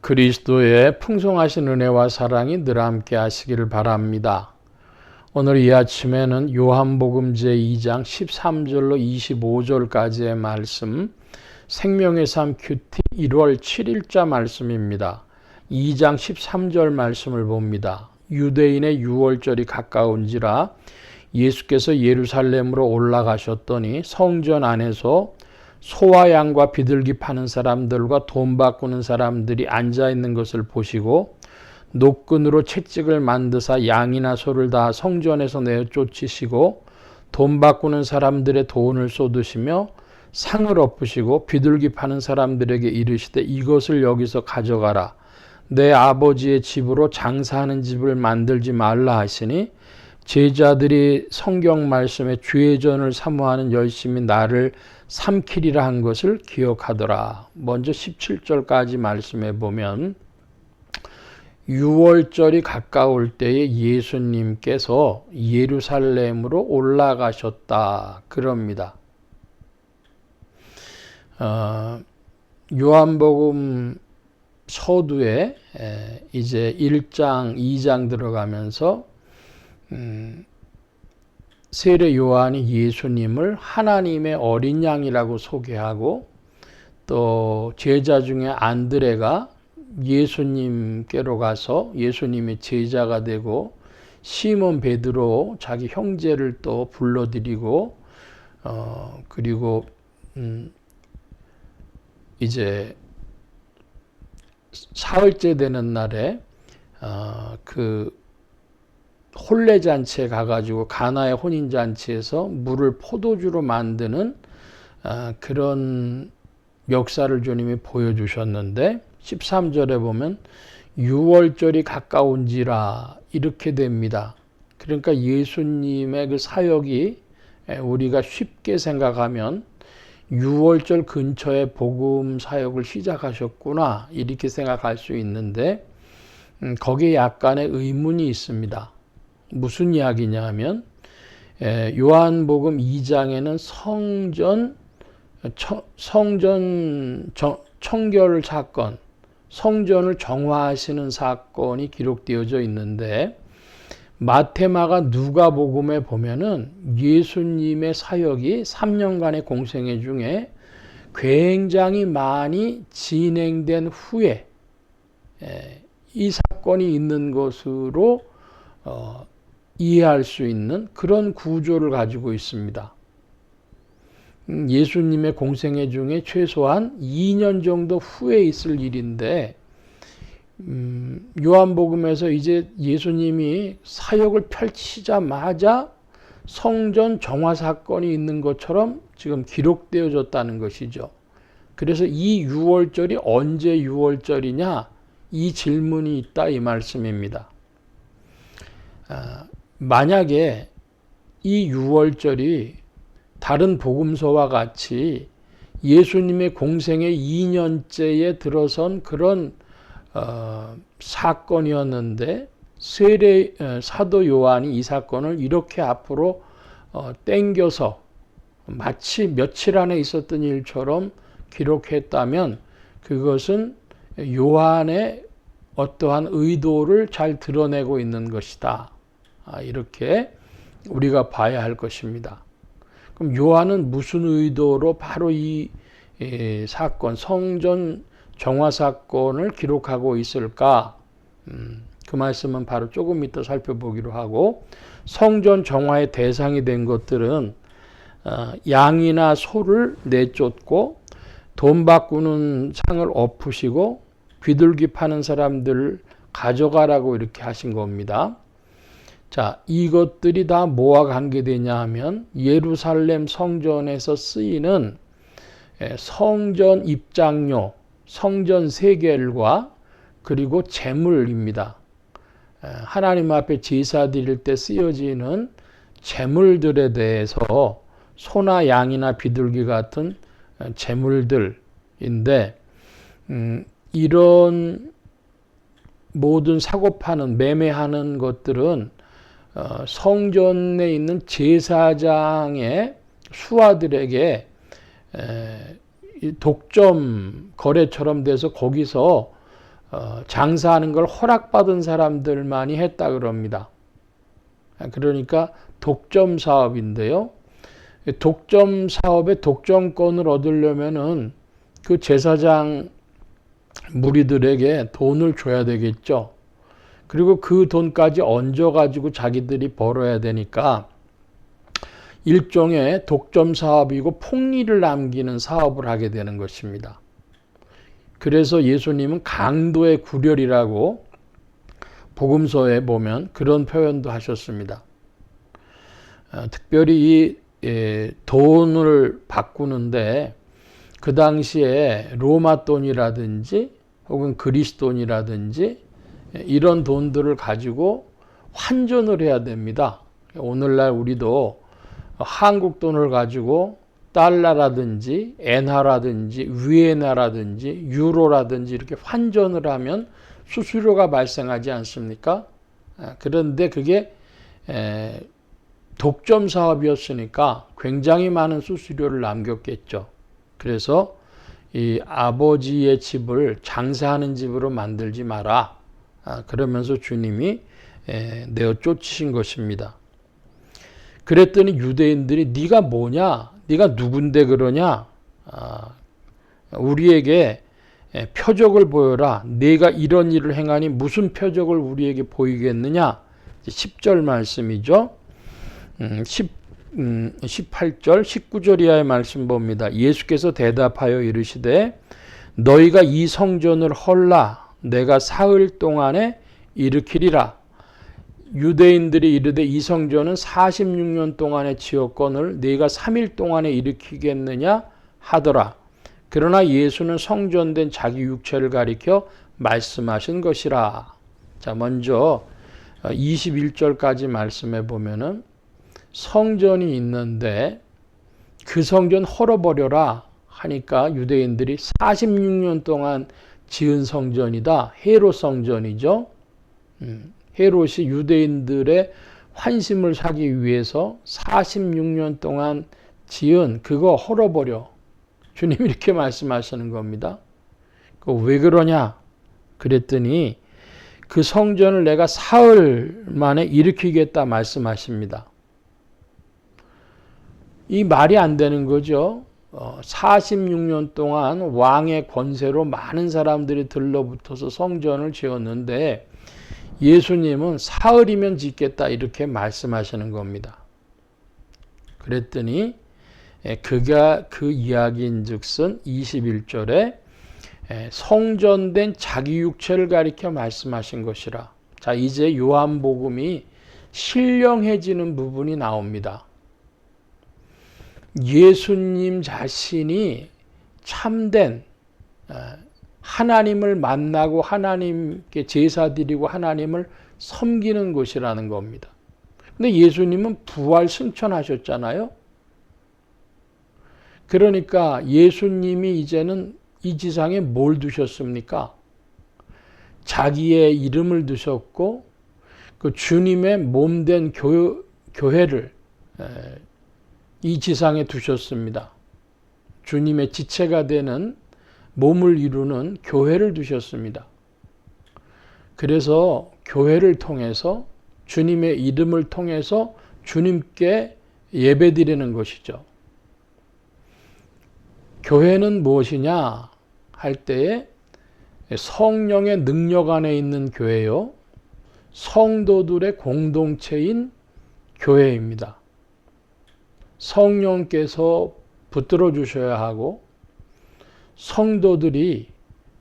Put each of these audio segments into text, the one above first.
그리스도의 풍성하신 은혜와 사랑이 늘 함께 하시기를 바랍니다. 오늘 이 아침에는 요한복음 제2장 13절로 25절까지의 말씀, 생명의 삶 큐티 1월 7일자 말씀입니다. 2장 13절 말씀을 봅니다. 유대인의 유월절이 가까운지라 예수께서 예루살렘으로 올라가셨더니 성전 안에서 소와 양과 비둘기 파는 사람들과 돈 바꾸는 사람들이 앉아있는 것을 보시고 노끈으로 채찍을 만드사 양이나 소를 다 성전에서 내어 쫓으시고 돈 바꾸는 사람들의 돈을 쏟으시며 상을 엎으시고 비둘기 파는 사람들에게 이르시되 이것을 여기서 가져가라. 내 아버지의 집으로 장사하는 집을 만들지 말라 하시니 제자들이 성경 말씀에 주의전을 사모하는 열심히 나를 삼키리라 한 것을 기억하더라. 먼저 17절까지 말씀해 보면 유월절이 가까울 때에 예수님께서 예루살렘으로 올라가셨다. 그럽니다. 요한복음 서두에 이제 1장, 2장 들어가면서 세례 요한이 예수님을 하나님의 어린 양이라고 소개하고 또 제자 중에 안드레가 예수님께로 가서 예수님의 제자가 되고 시몬 베드로 자기 형제를 또 불러들이고 그리고 이제 사흘째 되는 날에 그 혼례잔치에 가가지고 가나의 혼인잔치에서 물을 포도주로 만드는 그런 역사를 주님이 보여주셨는데 13절에 보면 유월절이 가까운지라 이렇게 됩니다. 그러니까 예수님의 그 사역이 우리가 쉽게 생각하면 유월절 근처에 복음 사역을 시작하셨구나 이렇게 생각할 수 있는데 거기에 약간의 의문이 있습니다. 무슨 이야기냐 하면 요한복음 2장에는 성전 청결 사건, 성전을 정화하시는 사건이 기록되어져 있는데 마태마가 누가복음에 보면은 예수님의 사역이 3년간의 공생애 중에 굉장히 많이 진행된 후에 이 사건이 있는 것으로 이해할 수 있는 그런 구조를 가지고 있습니다. 예수님의 공생애 중에 최소한 2년 정도 후에 있을 일인데 요한복음에서 이제 예수님이 사역을 펼치자마자 성전 정화 사건이 있는 것처럼 지금 기록되어졌다는 것이죠. 그래서 이 유월절이 언제 유월절이냐 이 질문이 있다 이 말씀입니다. 만약에 이 유월절이 다른 복음서와 같이 예수님의 공생의 2년째에 들어선 그런 사건이었는데 사도 요한이 이 사건을 이렇게 앞으로 땡겨서 마치 며칠 안에 있었던 일처럼 기록했다면 그것은 요한의 어떠한 의도를 잘 드러내고 있는 것이다. 이렇게 우리가 봐야 할 것입니다. 그럼 요한은 무슨 의도로 바로 이 사건, 성전 정화 사건을 기록하고 있을까? 그 말씀은 바로 조금 이따 살펴보기로 하고 성전 정화의 대상이 된 것들은 양이나 소를 내쫓고 돈 바꾸는 상을 엎으시고 비둘기 파는 사람들 가져가라고 이렇게 하신 겁니다. 자, 이것들이 다 뭐와 관계되냐 하면 예루살렘 성전에서 쓰이는 성전 입장료, 성전 세겔과 그리고 제물입니다. 하나님 앞에 제사 드릴 때 쓰여지는 제물들에 대해서 소나 양이나 비둘기 같은 제물들인데 이런 모든 사고 파는 매매하는 것들은 성전에 있는 제사장의 수하들에게 독점 거래처럼 돼서 거기서 장사하는 걸 허락받은 사람들만이 했다 그럽니다. 그러니까 독점 사업인데요. 독점 사업의 독점권을 얻으려면은 그 제사장 무리들에게 돈을 줘야 되겠죠. 그리고 그 돈까지 얹어가지고 자기들이 벌어야 되니까 일종의 독점 사업이고 폭리를 남기는 사업을 하게 되는 것입니다. 그래서 예수님은 강도의 구렬이라고 복음서에 보면 그런 표현도 하셨습니다. 특별히 이 돈을 바꾸는데 그 당시에 로마 돈이라든지 혹은 그리스 돈이라든지 이런 돈들을 가지고 환전을 해야 됩니다. 오늘날 우리도 한국 돈을 가지고 달러라든지 엔화라든지 위엔화라든지 유로라든지 이렇게 환전을 하면 수수료가 발생하지 않습니까? 그런데 그게 독점 사업이었으니까 굉장히 많은 수수료를 남겼겠죠. 그래서 이 아버지의 집을 장사하는 집으로 만들지 마라. 그러면서 주님이 내어 쫓으신 것입니다. 그랬더니 유대인들이 네가 뭐냐? 네가 누군데 그러냐? 우리에게 표적을 보여라. 네가 이런 일을 행하니 무슨 표적을 우리에게 보이겠느냐? 10절 말씀이죠. 18절, 19절 이하의 말씀 봅니다. 예수께서 대답하여 이르시되 너희가 이 성전을 헐라 내가 사흘 동안에 일으키리라. 유대인들이 이르되 이 성전은 46년 동안에 지었거늘 네가 3일 동안에 일으키겠느냐 하더라. 그러나 예수는 성전된 자기 육체를 가리켜 말씀하신 것이라. 자, 먼저 21절까지 말씀해 보면은 성전이 있는데 그 성전 헐어버려라 하니까 유대인들이 46년 동안 지은 성전이다. 헤롯 성전이죠. 헤롯이 유대인들의 환심을 사기 위해서 46년 동안 지은 그거 헐어버려. 주님이 이렇게 말씀하시는 겁니다. 왜 그러냐? 그랬더니 그 성전을 내가 사흘 만에 일으키겠다 말씀하십니다. 이 말이 안 되는 거죠. 46년 동안 왕의 권세로 많은 사람들이 들러붙어서 성전을 지었는데 예수님은 사흘이면 짓겠다 이렇게 말씀하시는 겁니다. 그랬더니 그가 그 이야기인 즉슨 21절에 성전된 자기 육체를 가리켜 말씀하신 것이라. 자, 이제 요한복음이 신령해지는 부분이 나옵니다. 예수님 자신이 참된 하나님을 만나고 하나님께 제사 드리고 하나님을 섬기는 곳이라는 겁니다. 근데 예수님은 부활 승천하셨잖아요. 그러니까 예수님이 이제는 이 지상에 뭘 두셨습니까? 자기의 이름을 두셨고 그 주님의 몸된 교회를 이 지상에 두셨습니다. 주님의 지체가 되는 몸을 이루는 교회를 두셨습니다. 그래서 교회를 통해서 주님의 이름을 통해서 주님께 예배드리는 것이죠. 교회는 무엇이냐 할 때에 성령의 능력 안에 있는 교회요. 성도들의 공동체인 교회입니다. 성령께서 붙들어 주셔야 하고 성도들이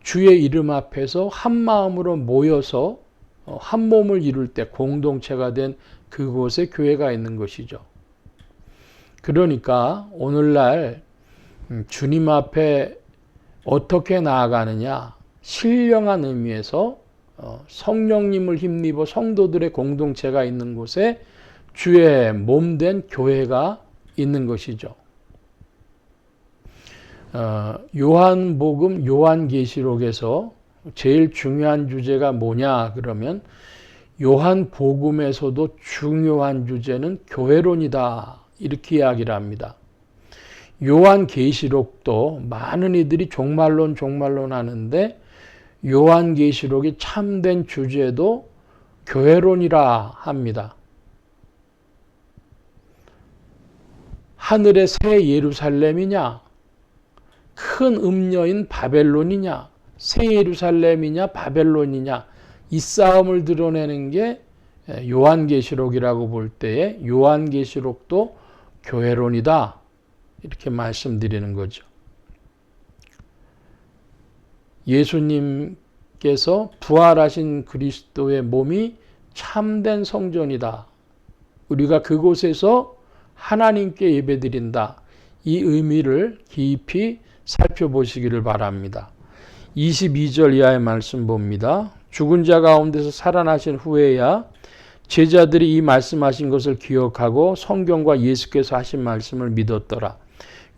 주의 이름 앞에서 한 마음으로 모여서 한 몸을 이룰 때 공동체가 된 그곳에 교회가 있는 것이죠. 그러니까 오늘날 주님 앞에 어떻게 나아가느냐, 신령한 의미에서 성령님을 힘입어 성도들의 공동체가 있는 곳에 주의 몸된 교회가 있는 것이죠. 요한복음, 요한계시록에서 제일 중요한 주제가 뭐냐 그러면 요한복음에서도 중요한 주제는 교회론이다 이렇게 이야기를 합니다. 요한계시록도 많은 이들이 종말론 하는데 요한계시록이 참된 주제도 교회론이라 합니다. 하늘의 새 예루살렘이냐, 큰 음녀인 바벨론이냐, 새 예루살렘이냐 바벨론이냐, 이 싸움을 드러내는 게 요한계시록이라고 볼 때에 요한계시록도 교회론이다, 이렇게 말씀드리는 거죠. 예수님께서 부활하신 그리스도의 몸이 참된 성전이다. 우리가 그곳에서 하나님께 예배드린다. 이 의미를 깊이 살펴보시기를 바랍니다. 22절 이하의 말씀 봅니다. 죽은 자 가운데서 살아나신 후에야 제자들이 이 말씀하신 것을 기억하고 성경과 예수께서 하신 말씀을 믿었더라.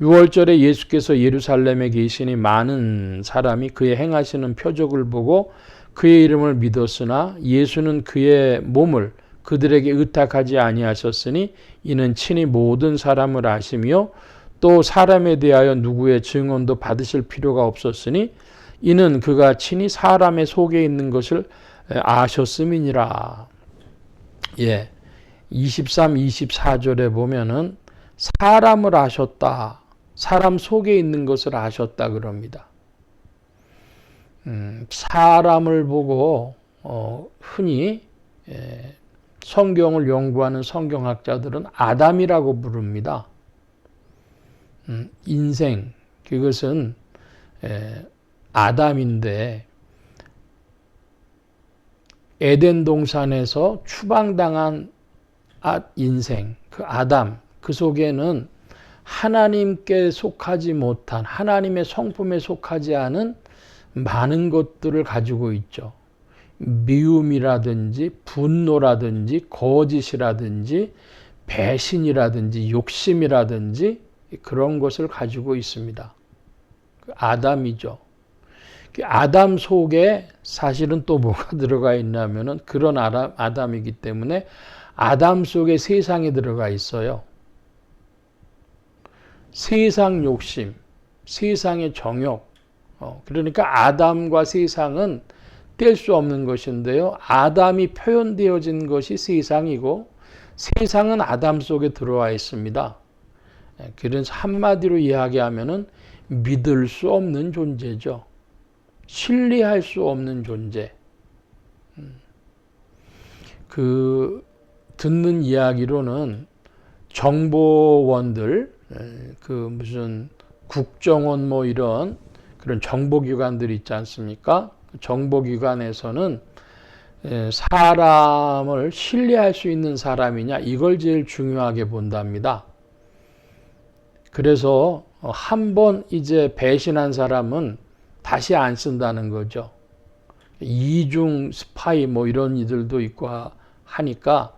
6월절에 예수께서 예루살렘에 계시니 많은 사람이 그의 행하시는 표적을 보고 그의 이름을 믿었으나 예수는 그의 몸을 그들에게 의탁하지 아니하셨으니 이는 친히 모든 사람을 아시며 또 사람에 대하여 누구의 증언도 받으실 필요가 없었으니 이는 그가 친히 사람의 속에 있는 것을 아셨음이니라. 23, 24절에 보면은 사람을 아셨다. 사람 속에 있는 것을 아셨다 그럽니다. 사람을 보고 흔히 성경을 연구하는 성경학자들은 아담이라고 부릅니다. 인생, 그것은 아담인데 에덴 동산에서 추방당한 인생, 그 아담, 그 속에는 하나님께 속하지 못한, 하나님의 성품에 속하지 않은 많은 것들을 가지고 있죠. 미움이라든지 분노라든지 거짓이라든지 배신이라든지 욕심이라든지 그런 것을 가지고 있습니다. 아담이죠. 아담 속에 사실은 또 뭐가 들어가 있냐면은 그런 아담이기 때문에 아담 속에 세상이 들어가 있어요. 세상 욕심, 세상의 정욕. 그러니까 아담과 세상은 뗄 수 없는 것인데요. 아담이 표현되어진 것이 세상이고 세상은 아담 속에 들어와 있습니다. 그래서 한마디로 이야기하면은 믿을 수 없는 존재죠. 신뢰할 수 없는 존재. 듣는 이야기로는 정보원들, 무슨 국정원 뭐 이런 그런 정보기관들 있지 않습니까? 정보기관에서는 사람을 신뢰할 수 있는 사람이냐, 이걸 제일 중요하게 본답니다. 그래서 한번 이제 배신한 사람은 다시 안 쓴다는 거죠. 이중 스파이 뭐 이런 이들도 있고 하니까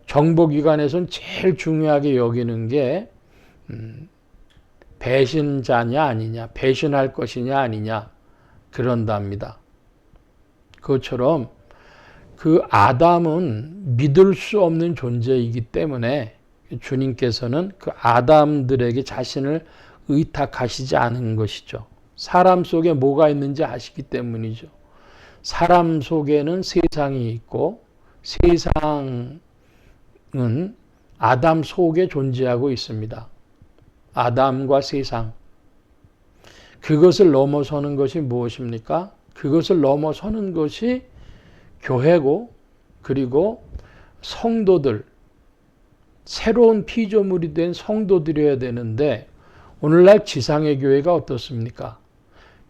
정보기관에서는 제일 중요하게 여기는 게 배신자냐 아니냐, 배신할 것이냐 아니냐, 그런답니다. 그것처럼 그 아담은 믿을 수 없는 존재이기 때문에 주님께서는 그 아담들에게 자신을 의탁하시지 않은 것이죠. 사람 속에 뭐가 있는지 아시기 때문이죠. 사람 속에는 세상이 있고 세상은 아담 속에 존재하고 있습니다. 아담과 세상. 그것을 넘어서는 것이 무엇입니까? 그것을 넘어서는 것이 교회고, 그리고 성도들, 새로운 피조물이 된 성도들이어야 되는데 오늘날 지상의 교회가 어떻습니까?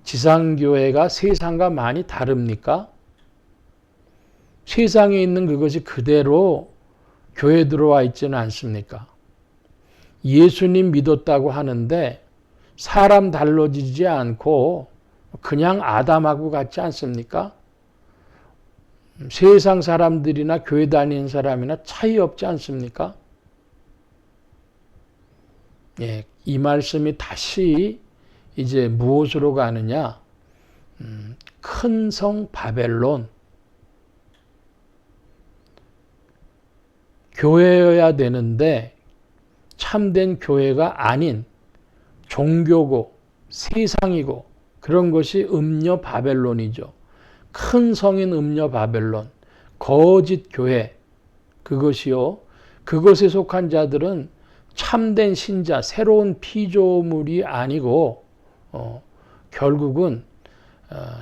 지상교회가 세상과 많이 다릅니까? 세상에 있는 그것이 그대로 교회에 들어와 있지는 않습니까? 예수님 믿었다고 하는데 사람 달라지지 않고 그냥 아담하고 같지 않습니까? 세상 사람들이나 교회 다니는 사람이나 차이 없지 않습니까? 이 말씀이 다시 이제 무엇으로 가느냐? 큰 성 바벨론. 교회여야 되는데 참된 교회가 아닌 종교고 세상이고 그런 것이 음녀 바벨론이죠. 큰 성인 음녀 바벨론, 거짓 교회, 그것이요. 그것에 속한 자들은 참된 신자, 새로운 피조물이 아니고 결국은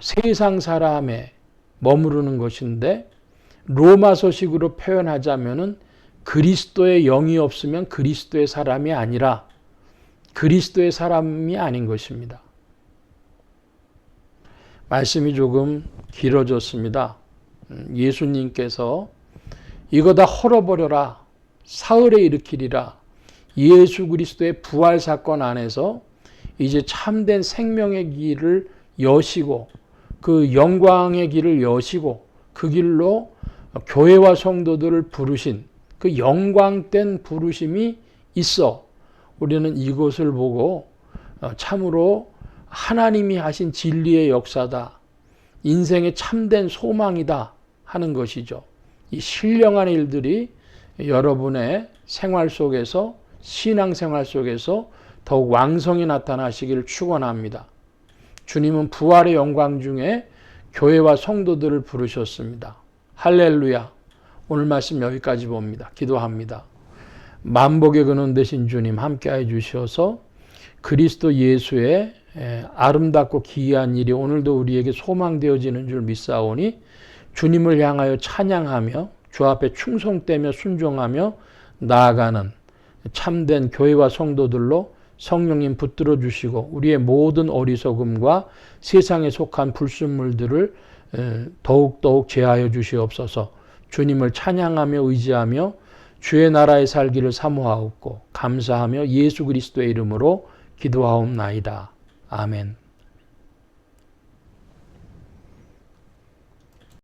세상 사람에 머무르는 것인데, 로마서식으로 표현하자면은 그리스도의 영이 없으면 그리스도의 사람이 아니라 그리스도의 사람이 아닌 것입니다. 말씀이 조금 길어졌습니다. 예수님께서 이거 다 헐어버려라, 사흘에 일으키리라, 예수 그리스도의 부활 사건 안에서 이제 참된 생명의 길을 여시고 그 영광의 길을 여시고 그 길로 교회와 성도들을 부르신 그 영광된 부르심이 있어. 우리는 이것을 보고 참으로 하나님이 하신 진리의 역사다, 인생의 참된 소망이다 하는 것이죠. 이 신령한 일들이 여러분의 생활 속에서, 신앙생활 속에서 더욱 왕성히 나타나시기를 축원합니다. 주님은 부활의 영광 중에 교회와 성도들을 부르셨습니다. 할렐루야. 오늘 말씀 여기까지 봅니다. 기도합니다. 만복의 근원 되신 주님 함께해 주셔서 그리스도 예수의 아름답고 기이한 일이 오늘도 우리에게 소망되어지는 줄 믿사오니 주님을 향하여 찬양하며 주 앞에 충성되며 순종하며 나아가는 참된 교회와 성도들로 성령님 붙들어 주시고 우리의 모든 어리석음과 세상에 속한 불순물들을 더욱더욱 제하여 주시옵소서. 주님을 찬양하며 의지하며 주의 나라에 살기를 사모하옵고 감사하며 예수 그리스도의 이름으로 기도하옵나이다. 아멘.